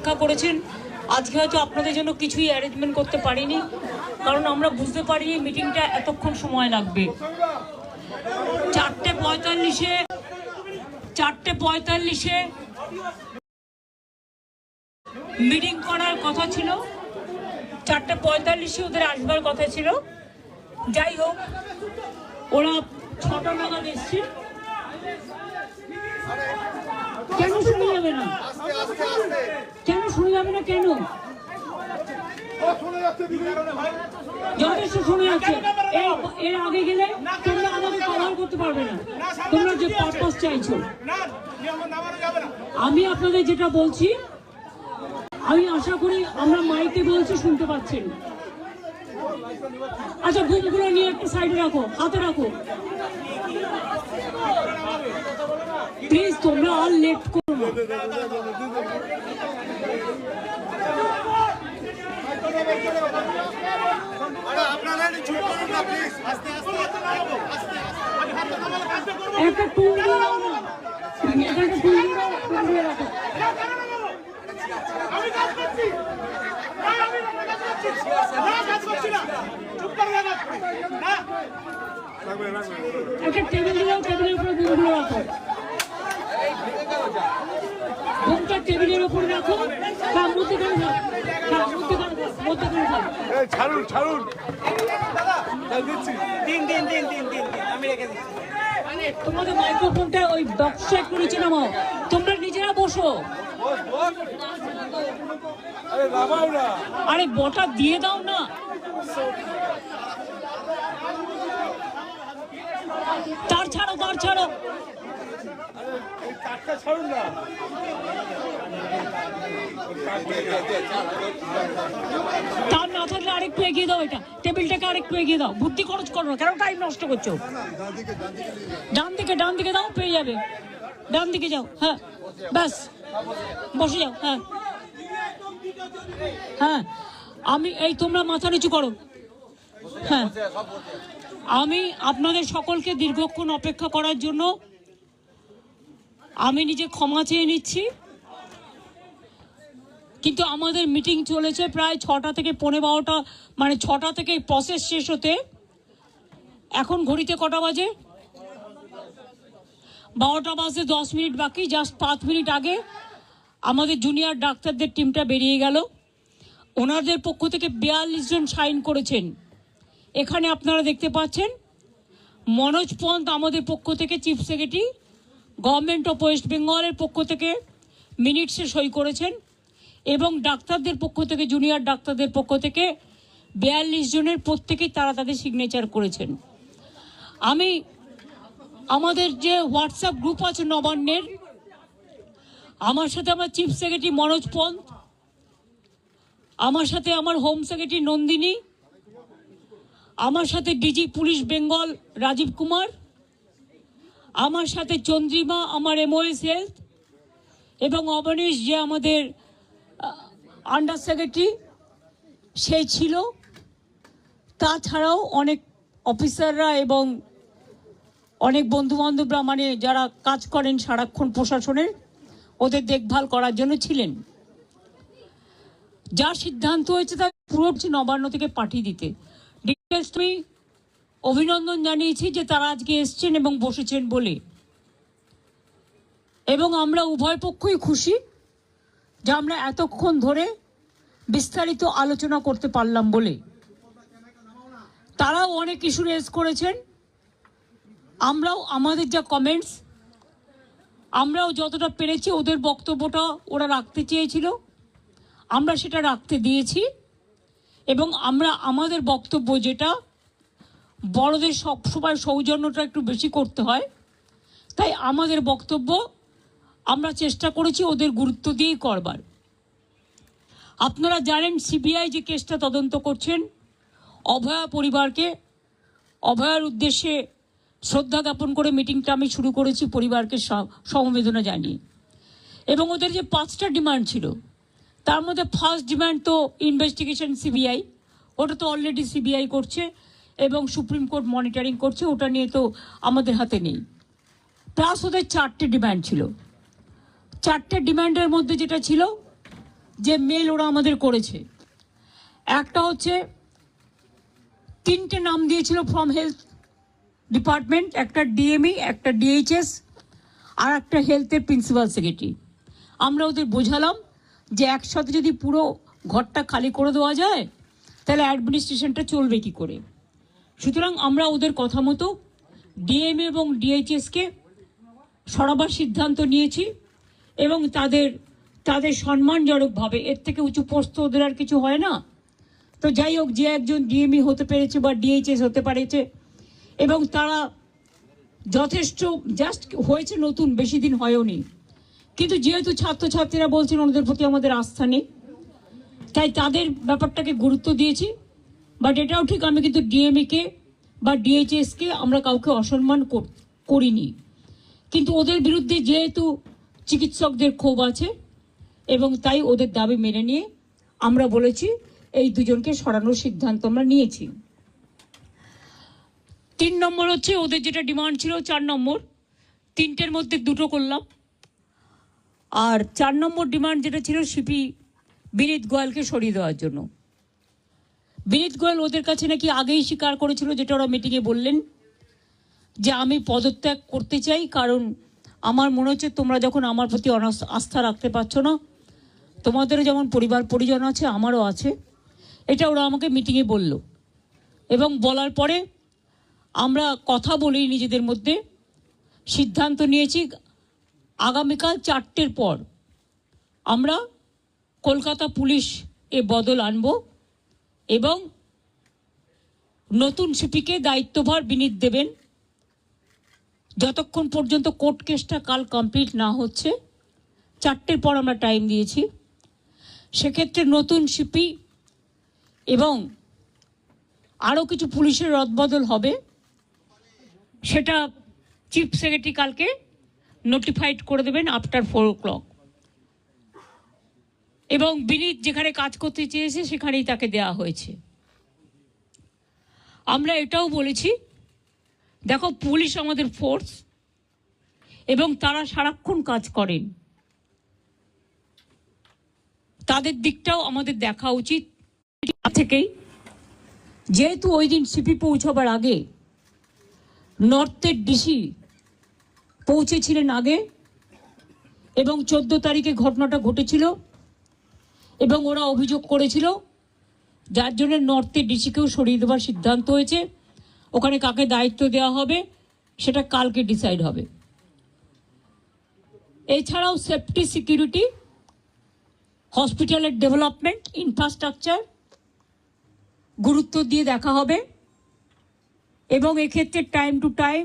অপেক্ষা করেছেন। আজকে হয়তো আপনাদের জন্য কিছুই অ্যারেঞ্জমেন্ট করতে পারিনি, কারণ আমরা বুঝতে পারিনি মিটিংটা এতক্ষণ সময় লাগবে। 4:45-এ মিটিং করার কথা ছিল, 4:45-এ ওদের আসবার কথা ছিল। যাই হোক, ওরা 6টা নাগাদ এসছে। কেন শুনে যাবে না? কেন শুনে যাবে না? কেন যথেষ্ট শুনে যাচ্ছে। এর আগে গেলে তোমরা আমাকে কভার করতে পারবে না। তোমরা যে পারপাস চাইছো, আমি আপনাদের যেটা বলছি, আমি আশা করি আমরা মাইকে বলছি শুনতে পাচ্ছেন। আচ্ছা, বুমগুলো নিয়ে একটু সাইডে রাখো, হাতে রাখো প্লিজ। তোমরা আর লেট করো না। একটা টুল দিয়ে দাও না, একটা টুল দিয়ে রাখো। একটা টেবিল দিলাম, টেবিলের উপরে বুমগুলো রাখো। বুমটা টেবিলের উপরে রাখো। মধ্যেখানে ছাড়ুন ছাড়ুন। তোমাদের মাইক্রোফোনটা ওই বক্সটা একটু নিচে নামাও। তোমরা নিজেরা বসো। আরে বটা দিয়ে দাও না। তার ছাড়ো, তার ছাড়ো। তার না থাকলে আরেকটু এগিয়ে দাও। এটা টেবিলটাকে আরেকটু এগিয়ে দাও। বুদ্ধি খরচ করো না, কেন টাইম নষ্ট করছো? ডান দিকে, ডান দিকে দাও, পেয়ে যাবে। ডান দিকে যাও। হ্যাঁ, ব্যাস, বসে যাও। হ্যাঁ হ্যাঁ, আমি এই, তোমরা মাথা নিচু করো। হ্যাঁ, আমি আপনাদের সকলকে দীর্ঘক্ষণ অপেক্ষা করার জন্য আমি নিজে ক্ষমা চেয়ে নিচ্ছি। কিন্তু আমাদের মিটিং চলেছে প্রায় 6টা থেকে 12:15, মানে 6টা থেকে প্রসেস শেষ হতে এখন ঘড়িতে কটা বাজে? 12টা বাজে 10 মিনিট বাকি। জাস্ট 5 মিনিট আগে আমাদের জুনিয়র ডাক্তারদের টিমটা বেরিয়ে গেল। ওনাদের পক্ষ থেকে 42 জন সাইন করেছেন। এখানে আপনারা দেখতে পাচ্ছেন মনোজ পন্ত আমাদের পক্ষ থেকে, chief secretary government of West বেঙ্গলের পক্ষ থেকে মিনিটসে সই করেছেন, এবং ডাক্তারদের পক্ষ থেকে, জুনিয়র ডাক্তারদের পক্ষ থেকে 42 জনের প্রত্যেকেই তারা তাদের সিগনেচার করেছেন। আমি আমাদের যে হোয়াটসঅ্যাপ গ্রুপ আছে নবান্নের, আমার সাথে আমার চিফ সেক্রেটারি মনোজ পন্ত, আমার সাথে আমার হোম সেক্রেটারি নন্দিনী, আমার সাথে ডিজি পুলিশ বেঙ্গল রাজীব কুমার, আমার সাথে চন্দ্রিমা আমার MOS হেলথ, এবং অবনীশ যে আমাদের আন্ডার সেক্রেটারি সে ছিল। তাছাড়াও অনেক অফিসাররা এবং অনেক বন্ধুবান্ধবরা, মানে যারা কাজ করেন সারাক্ষণ প্রশাসনের, ওদের দেখভাল করার জন্য ছিলেন। যা সিদ্ধান্ত হয়েছে তা পুরো নবান্ন থেকে পাঠিয়ে দিতে আমি অভিনন্দন জানিয়েছি যে তারা আজকে এসছেন এবং বসেছেন বলে, এবং আমরা উভয় পক্ষই খুশি যে আমরা এতক্ষণ ধরে বিস্তারিত আলোচনা করতে পারলাম বলে। তারাও অনেক ইস্যু রেজ করেছেন, আমরাও আমাদের যা কমেন্টস, আমরাও যতটা পেরেছি ওদের বক্তব্যটা ওরা রাখতে চেয়েছিল, আমরা সেটা রাখতে দিয়েছি। এবং আমরা আমাদের বক্তব্য, যেটা বড়দের সবসময় সৌজন্যটা একটু বেশি করতে হয়, তাই আমাদের বক্তব্য আমরা চেষ্টা করেছি ওদের গুরুত্ব দিয়েই করবার। আপনারা জানেন CBI যে কেসটা তদন্ত করছেন, অভয়া পরিবারকে, অভয়ার উদ্দেশ্যে শ্রদ্ধা জ্ঞাপন করে মিটিংটা আমি শুরু করেছি পরিবারকে সমবেদনা জানিয়ে। এবং ওদের যে 5টা ডিমান্ড ছিল, তার মধ্যে ফার্স্ট ডিমান্ড তো ইনভেস্টিগেশন CBI, ওটা তো অলরেডি CBI করছে এবং সুপ্রিম কোর্ট মনিটরিং করছে, ওটা নিয়ে তো আমাদের হাতে নেই। প্লাস ওদের 4টে ডিমান্ড ছিল। 4টে ডিমান্ডের মধ্যে যেটা ছিল যে মেল ওরা আমাদের করেছে, একটা হচ্ছে 3টে নাম দিয়েছিল ফ্রম হেলথ ডিপার্টমেন্ট, একটা ডিএমই, একটা ডিএইচএস, আর একটা হেলথের প্রিন্সিপাল সেক্রেটারি। আমরা ওদের বোঝালাম যে একসাথে যদি পুরো ঘরটা খালি করে দেওয়া যায় তাহলে অ্যাডমিনিস্ট্রেশনটা চলবে কী করে। সুতরাং আমরা ওদের কথা মতো ডিএমএ এবং ডিএইচএসকে সরাবার সিদ্ধান্ত নিয়েছি এবং তাদের সম্মানজনকভাবে, এর থেকে উঁচু পোস্ট ওদের আর কিছু হয় না, তো যাই হোক, যে একজন ডিএমই হতে পেরেছে বা ডিএইচএস হতে পেরেছে এবং তারা যথেষ্ট জাস্ট হয়েছে, নতুন বেশি দিন হয়ওনি, কিন্তু যেহেতু ছাত্রছাত্রীরা বলছেন ওদের প্রতি আমাদের আস্থা নেই, তাই তাদের ব্যাপারটাকে গুরুত্ব দিয়েছি। বাট এটাও ঠিক, আমি কিন্তু ডিএমইকে বা ডিএইচএসকে আমরা কাউকে অসম্মান করিনি, কিন্তু ওদের বিরুদ্ধে যেহেতু চিকিৎসকদের ক্ষোভ আছে এবং তাই ওদের দাবি মেনে নিয়ে আমরা বলেছি এই দুজনকে সরানোর সিদ্ধান্ত আমরা নিয়েছি। 3 নম্বর হচ্ছে ওদের যেটা ডিমান্ড ছিল 4 নম্বর, 3টের মধ্যে 2টো করলাম। আর 4 নম্বর ডিমান্ড যেটা ছিল সিপি বিনীত গোয়েলকে সরিয়ে দেওয়ার জন্য। বিনীত গোয়েল ওদের কাছে নাকি আগেই স্বীকার করেছিল, যেটা ওরা মিটিংয়ে বললেন, যে আমি পদত্যাগ করতে চাই, কারণ আমার মনে হচ্ছে তোমরা যখন আমার প্রতি আস্থা রাখতে পারছো না, তোমাদেরও যেমন পরিবার পরিজন আছে আমারও আছে, এটা ওরা আমাকে মিটিংয়ে বলল। এবং বলার পরে আমরা কথা বলি নিজেদের মধ্যে, সিদ্ধান্ত নিয়েছি আগামীকাল 4টের পর আমরা কলকাতা পুলিশ এ বদল আনব এবং নতুন সিপিকে দায়িত্বভার বিনীত দেবেন যতক্ষণ পর্যন্ত কোর্ট কেসটা কাল কমপ্লিট না হচ্ছে। 4টের পর আমরা টাইম দিয়েছি। সেক্ষেত্রে নতুন সিপি এবং আরও কিছু পুলিশের রদবদল হবে, সেটা চিফ সেক্রেটারি কালকে নোটিফাইড করে দেবেন আফটার 4 o'clock। এবং বিনীত যেখানে কাজ করতে চেয়েছে সেখানেই তাকে দেওয়া হয়েছে। আমরা এটাও বলেছি, দেখো পুলিশ আমাদের ফোর্স এবং তারা সারাক্ষণ কাজ করেন, তাদের দিকটাও আমাদের দেখা উচিত থেকেই। যেহেতু ওই দিন সিপি পৌঁছাবার আগে নর্থের ডিসি পৌঁছেছিলেন আগে এবং 14 তারিখে ঘটনাটা ঘটেছিল এবং ওরা অভিযোগ করেছিল, যার জন্য নর্থের ডিসিকেও সরিয়ে দেওয়ার সিদ্ধান্ত হয়েছে। ওখানে কাকে দায়িত্ব দেওয়া হবে সেটা কালকে ডিসাইড হবে। এছাড়াও সেফটি, সিকিউরিটি, হসপিটালের ডেভেলপমেন্ট, ইনফ্রাস্ট্রাকচার গুরুত্ব দিয়ে দেখা হবে এবং এক্ষেত্রে টাইম টু টাইম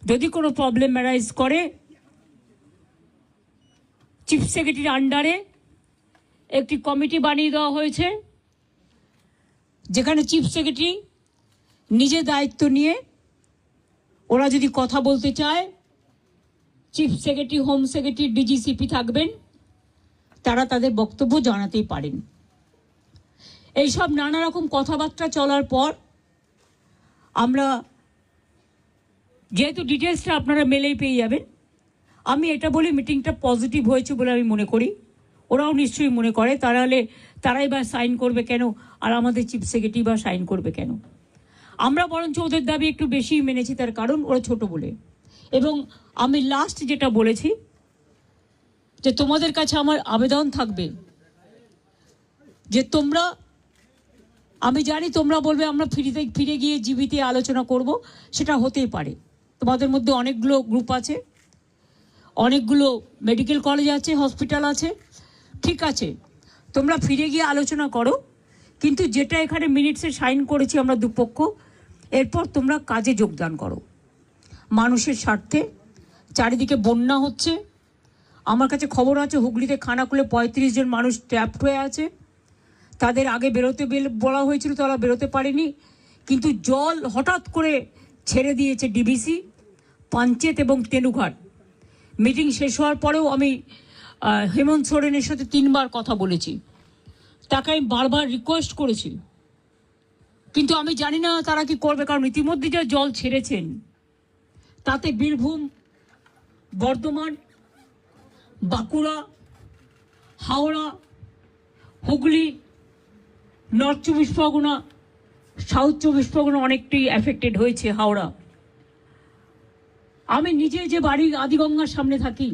যদি কোনো প্রবলেম অ্যারাইজ করে চিফ সেক্রেটারির আন্ডারে একটি কমিটি বানিয়ে দেওয়া হয়েছে, যেখানে চিফ সেক্রেটারি নিজে দায়িত্ব নিয়ে ওরা যদি কথা বলতে চায়, chief secretary, home secretary, DG CP থাকবেন, তারা তাদের বক্তব্য জানাতেই পারেন। এইসব নানা রকম কথাবার্তা চলার পর আমরা, যেহেতু ডিটেলসটা আপনারা মেলেই পেয়ে যাবেন, আমি এটা বলি মিটিংটা পজিটিভ হয়েছে বলে আমি মনে করি, ওরাও নিশ্চয়ই মনে করে, তারাই বা সাইন করবে কেন, আর আমাদের চিফ সেক্রেটারি বা সাইন করবে কেন। আমরা বরঞ্চ ওদের দাবি একটু বেশি মেনেছি, তার কারণ ওরা ছোট বলে। এবং আমি লাস্ট যেটা বলেছি, যে তোমাদের কাছে আমার আবেদন থাকবে যে তোমরা, আমি জানি তোমরা বলবে আমরা ফিরে গিয়ে জীবিতে আলোচনা করব, সেটা হতেই পারে। তোমাদের মধ্যে অনেকগুলো গ্রুপ আছে, অনেকগুলো মেডিকেল কলেজ আছে, হসপিটাল আছে, ঠিক আছে, তোমরা ফিরে গিয়ে আলোচনা করো, কিন্তু যেটা এখানে মিনিটসে সাইন করেছি আমরা দুপক্ষ, এরপর তোমরা কাজে যোগদান করো মানুষের স্বার্থে। চারিদিকে বন্যা হচ্ছে, আমার কাছে খবর আছে হুগলিতে খানাকুলে 35 জন মানুষ ট্র্যাপড হয়ে আছে, তাদের আগে বেরোতে বলা হয়েছিল, তারা বেরোতে পারেনি, কিন্তু জল হঠাৎ করে ছেড়ে দিয়েছে ডিবিসি, পাঞ্চেত এবং তেনুঘাট। মিটিং শেষ হওয়ার পরেও আমি হেমন্ত সোরেনের সাথে 3বার কথা বলেছি, তাকে আমি বারবার রিকোয়েস্ট করেছি, কিন্তু আমি জানি না তারা কি করবে, কারণ ইতিমধ্যে যা জল ছেড়েছেন তাতে বীরভূম, বর্ধমান, বাঁকুড়া, হাওড়া, হুগলি, নর্থ 24 পরগনা, সাউথ 24 পরগনা অনেকটাই এফেক্টেড হয়েছে, হাওড়া। আমি নিজে যে বাড়ি আদিগঙ্গার সামনে থাকি,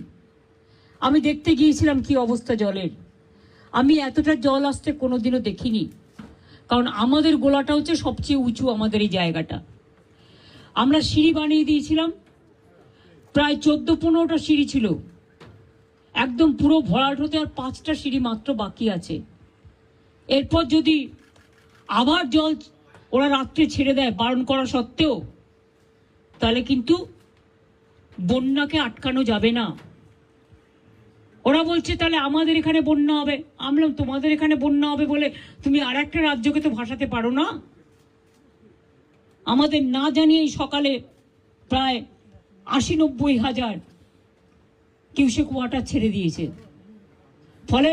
আমি দেখতে গিয়েছিলাম কি অবস্থা জলের। আমি এতটা জল আসতে কোনোদিনও দেখিনি, কারণ আমাদের গোলাটা হচ্ছে সবচেয়ে উঁচু, আমাদের এই জায়গাটা। আমরা সিঁড়ি বানিয়ে দিয়েছিলাম, প্রায় 14-15টা সিঁড়ি ছিল, একদম পুরো ভরাট হতে আর 5টা সিঁড়ি মাত্র বাকি আছে। এরপর যদি আবার জল ওরা রাত্রে ছেড়ে দেয় বারণ করা সত্ত্বেও, তাহলে কিন্তু বন্যাকে আটকানো যাবে না। ওরা বলছে তাহলে আমাদের এখানে বন্যা হবে। আমরা তোমাদের এখানে বন্যা হবে বলে তুমি আর একটা রাজ্যকে তো ভাসাতে পারো না। আমাদের না জানিয়েই সকালে প্রায় 80-90 হাজার কিউসেক ওয়াটার ছেড়ে দিয়েছে। ফলে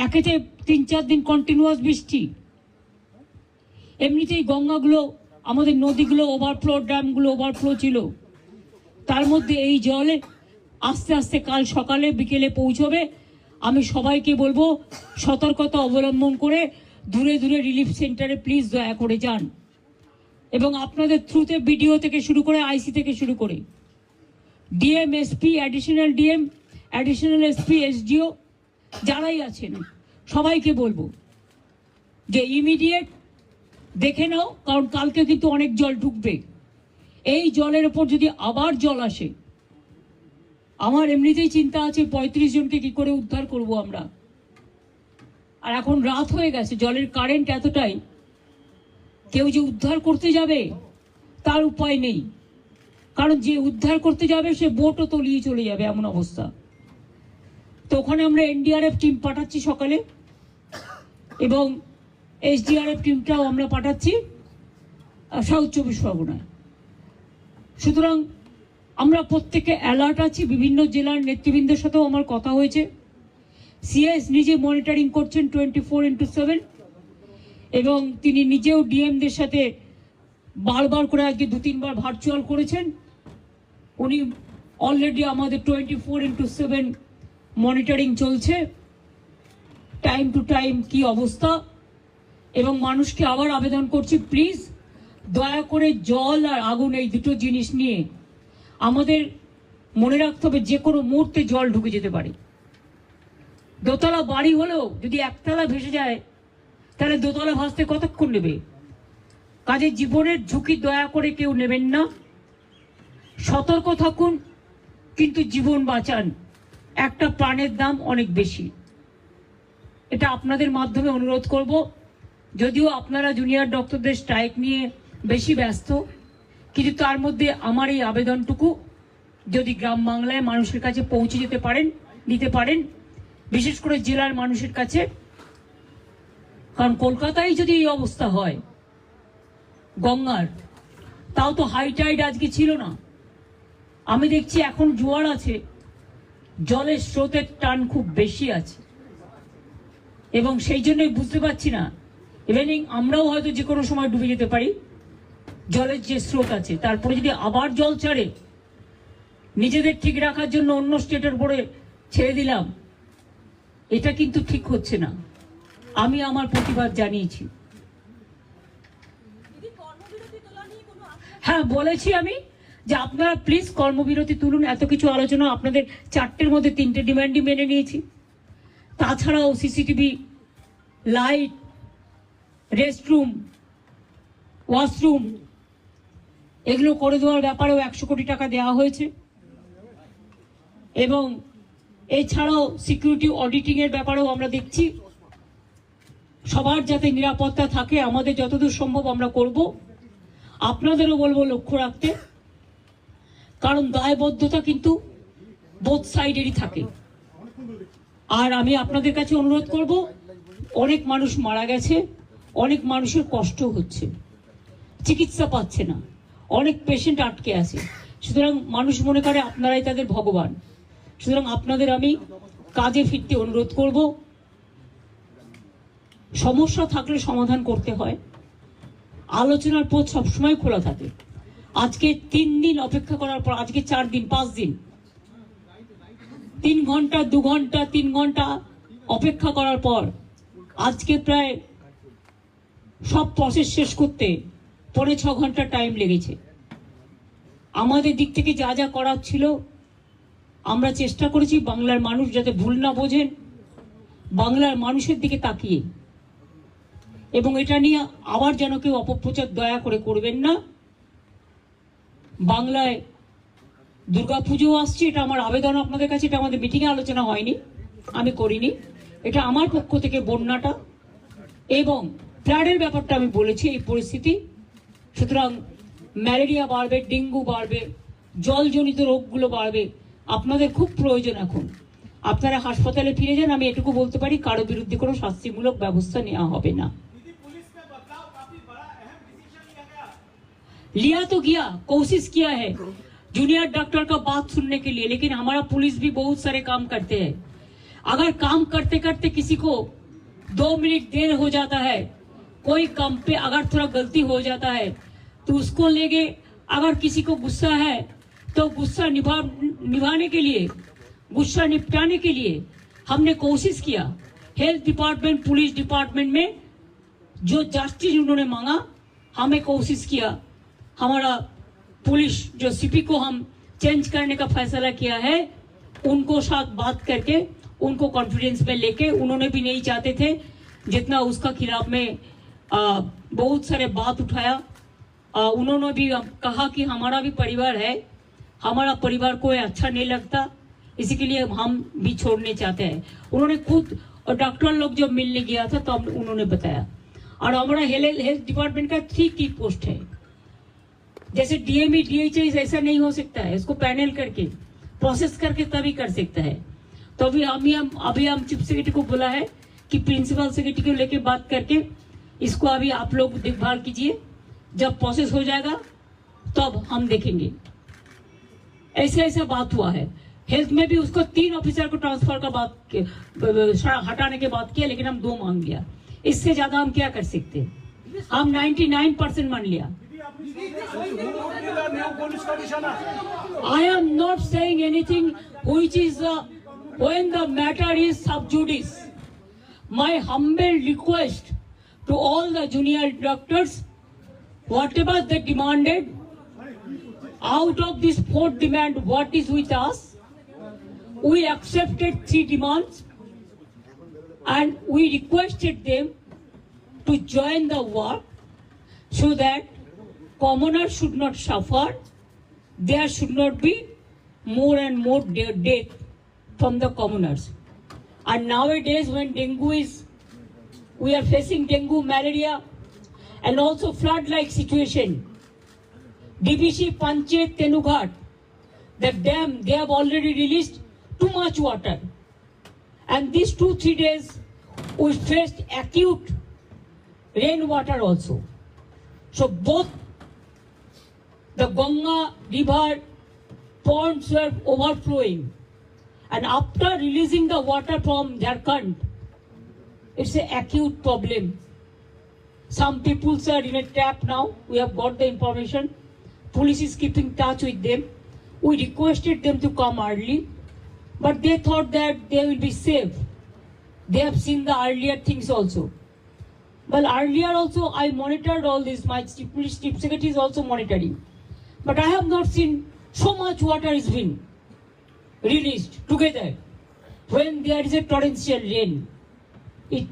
একেতে 3-4 দিন কন্টিনিউয়াস বৃষ্টি, এমনিতেই গঙ্গাগুলো, আমাদের নদীগুলো ওভারফ্লো, ড্যামগুলো ওভারফ্লো ছিল, তার মধ্যে এই জলে আস্তে আস্তে কাল সকালে বিকেলে পৌঁছবে। আমি সবাইকে বলবো সতর্কতা অবলম্বন করে দূরে দূরে রিলিফ সেন্টারে প্লিজ দয়া করে যান, এবং আপনাদের থ্রুতে বিডিও থেকে শুরু করে আইসি থেকে শুরু করে DM, SP, additional DM, additional SP, SDO যারাই আছেন সবাইকে বলবো যে ইমিডিয়েট দেখে নাও, কারণ কালকে কিন্তু অনেক জল ঢুকবে। এই জলের ওপর যদি আবার জল আসে, আমার এমনিতেই চিন্তা আছে 35 জনকে কি করে উদ্ধার করব আমরা। আর এখন রাত হয়ে গেছে, জলের কারেন্ট এতটাই, কেউ যে উদ্ধার করতে যাবে তার উপায় নেই, কারণ যে উদ্ধার করতে যাবে সে বোটও তলিয়ে চলে যাবে, এমন অবস্থা। তো ওখানে আমরা এনডিআরএফ টিম পাঠাচ্ছি সকালে, এবং এসডিআরএফ টিমটাও আমরা পাঠাচ্ছি সাউথ 24 পরগনায়। সুতরাং আমরা প্রত্যেকে অ্যালার্ট আছি। বিভিন্ন জেলার নেতৃবৃন্দের সাথেও আমার কথা হয়েছে। সিএস নিজে মনিটরিং করছেন 24x7, এবং তিনি নিজেও ডিএমদের সাথে বারবার করে আজকে 2-3 বার ভার্চুয়াল করেছেন। উনি অলরেডি আমাদের 24x7 মনিটরিং চলছে, টাইম টু টাইম কি অবস্থা। এবং মানুষকে আবার আবেদন করছি, প্লিজ দয়া করে জল আর আগুন এই দুটো জিনিস নিয়ে আমাদের মনে রাখতে হবে, যে কোনো মুহূর্তে জল ঢুকে যেতে পারে। দোতলা বাড়ি হলেও যদি একতলা ভেসে যায়, তাহলে দোতলা ভাসতে কতক্ষণ নেবে? কাজে জীবনের ঝুঁকি দয়া করে কেউ নেবেন না, সতর্ক থাকুন, কিন্তু জীবন বাঁচান। একটা প্রাণের দাম অনেক বেশি, এটা আপনাদের মাধ্যমে অনুরোধ করব। যদিও আপনারা জুনিয়র ডক্টরদের স্ট্রাইক নিয়ে বেশি ব্যস্ত, কিন্তু তার মধ্যে আমার এই আবেদনটুকু যদি গ্রাম বাংলায় মানুষের কাছে পৌঁছে দিতে পারেন, বিশেষ করে জেলার মানুষের কাছে। কারণ কলকাতায় যদি এই অবস্থা হয় গঙ্গার, তাও তো হাই টাইড আজকে ছিল না। আমি দেখছি এখন জোয়ার আছে, জলের স্রোতের টান খুব বেশি আছে, এবং সেই জন্যই বুঝতে পারছি না, ইভেনিং আমরাও হয়তো যে কোনো সময় ডুবে যেতে পারি। জলের যে স্রোত আছে, তারপরে যদি আবার জল ছাড়ে, নিজেদের ঠিক রাখার জন্য অন্য স্টেটের উপরে ছেড়ে দিলাম, এটা কিন্তু ঠিক হচ্ছে না। আমি আমার প্রতিবাদ জানিয়েছি। হ্যাঁ, বলেছি আমি যে আপনারা প্লিজ কর্মবিরতি তুলুন। এত কিছু আলোচনা, আপনাদের 4টের মধ্যে 3টে ডিমান্ডই মেনে নিয়েছি। তাছাড়াও সিসিটিভি, লাইট, রেস্টরুম, ওয়াশরুম এগুলো করে দেওয়ার ব্যাপারেও 100 কোটি টাকা দেওয়া হয়েছে, এবং এছাড়াও সিকিউরিটি অডিটিং এর ব্যাপারেও আমরা দেখছি। সবার যাতে নিরাপত্তা থাকে, আমাদের যতদূর সম্ভব আমরা করব। আপনাদেরও বলবো লক্ষ্য রাখতে, কারণ দায়বদ্ধতা কিন্তু বোথ সাইডেরই থাকে। আর আমি আপনাদের কাছে অনুরোধ করব, অনেক মানুষ মারা গেছে, অনেক মানুষের কষ্ট হচ্ছে, চিকিৎসা পাচ্ছে না, অনেক পেশেন্ট আটকে আছে। সুতরাং মানুষ মনে করে আপনারাই তাদের ভগবান। সুতরাং আপনাদের আমি কাজে ফিরতে অনুরোধ করব। সমস্যা থাকলে সমাধান করতে হয়, আলোচনার পথ সবসময় খোলা থাকে। আজকে 3 দিন অপেক্ষা করার পর, আজকে 4 দিন 5 দিন, 3 ঘন্টা 2 ঘন্টা 3 ঘন্টা অপেক্ষা করার পর আজকে প্রায় সব প্রসেস শেষ করতে 5.5 ঘন্টা টাইম লেগেছে। আমাদের দিক থেকে যা যা করার ছিল আমরা চেষ্টা করেছি বাংলার মানুষ যাতে ভুল না বোঝেন, বাংলার মানুষের দিকে তাকিয়ে, এবং এটা নিয়ে আবার যেন কেউ অপপ্রচার দয়া করে করবেন না। বাংলায় দুর্গাপুজো আসছে, এটা আমার আবেদন আপনাদের কাছে, এটা আমাদের মিটিংয়ে আলোচনা হয়নি, আমি করিনি, এটা আমার পক্ষ থেকে বন্যাটা এবং ফ্লাডের ব্যাপারটা আমি বলেছি এই পরিস্থিতি। সুতরাং ম্যালেরিয়া বাড়বে, ডেঙ্গু বাড়বে, জলজনিত রোগগুলো বাড়বে, আপনাদের খুব প্রয়োজন এখন আপনারা হাসপাতালে ফিরে যান। আমি এটুকু বলতে পারি, কারো বিরুদ্ধে কোনো শাস্তিমূলক ব্যবস্থা নেওয়া হবে না। लिया तो गया, कोशिश किया है जूनियर डॉक्टर का बात सुनने के लिए, लेकिन हमारा पुलिस भी बहुत सारे काम करते हैं। अगर काम करते करते किसी को 2 मिनट देर हो जाता है, कोई काम पे अगर थोड़ा गलती हो जाता है तो उसको लेके, अगर किसी को गुस्सा है तो गुस्सा निभाने के लिए, गुस्सा निपटाने के लिए हमने कोशिश किया। हेल्थ डिपार्टमेंट, पुलिस डिपार्टमेंट में जो जस्टिस उन्होंने मांगा, हमें कोशिश किया। हमारा पुलिस जो सीपी को हम चेंज करने का फैसला किया है, उनको साथ बात करके उनको कॉन्फिडेंस में लेके, उन्होंने भी नहीं चाहते थे जितना उसका खिलाफ में बहुत सारे बात उठाया। उन्होंने भी कहा कि हमारा भी परिवार है, हमारा परिवार को अच्छा नहीं लगता, इसी के लिए हम भी छोड़ने चाहते हैं। उन्होंने खुद, और डॉक्टर लोग जब मिलने गया था तब उन्होंने बताया। और हमारा हेल्थ डिपार्टमेंट का 3 की पोस्ट है, जैसे डीएमई डीएचएस ऐसा नहीं हो सकता है, इसको पैनल करके प्रोसेस करके तभी कर सकता है। तो अभी हम चीफ सेक्रेटरी को बोला है कि प्रिंसिपल सेक्रेटरी को लेके बात करके इसको अभी आप लोग देखभाल कीजिए, जब प्रोसेस हो जाएगा तब हम देखेंगे। ऐसा बात हुआ है। हेल्थ में भी उसको 3 ऑफिसर को ट्रांसफर का बात हटाने के बात किया, लेकिन हम 2 मांग लिया, इससे ज्यादा हम क्या कर सकते हैं। हम 99% मान लिया। I am not saying anything which is when the matter is sub judice. My humble request to all the junior doctors, whatever they demanded, out of this 4th demand, what is with us, we accepted 3 demands and we requested them to join the work so that commoners should not suffer, there should not be more and more death from the commoners. And nowadays when dengue is, we are facing dengue, malaria and also flood-like situation. DBC Panchet Tenughat, the dam, they have already released too much water. And these 2-3 days we faced acute rainwater also. So both the Ganga river ponds were overflowing, and after releasing the water from Jharkhand, it's an acute problem. Some people are in a trap now. We have got the information. Police is keeping touch with them. We requested them to come early, but they thought that they will be safe. They have seen the earlier things also. Well, earlier also I monitored all this. My police chief secretary is also monitoring. But I have not seen so much water is being released together when there is a torrential rain. It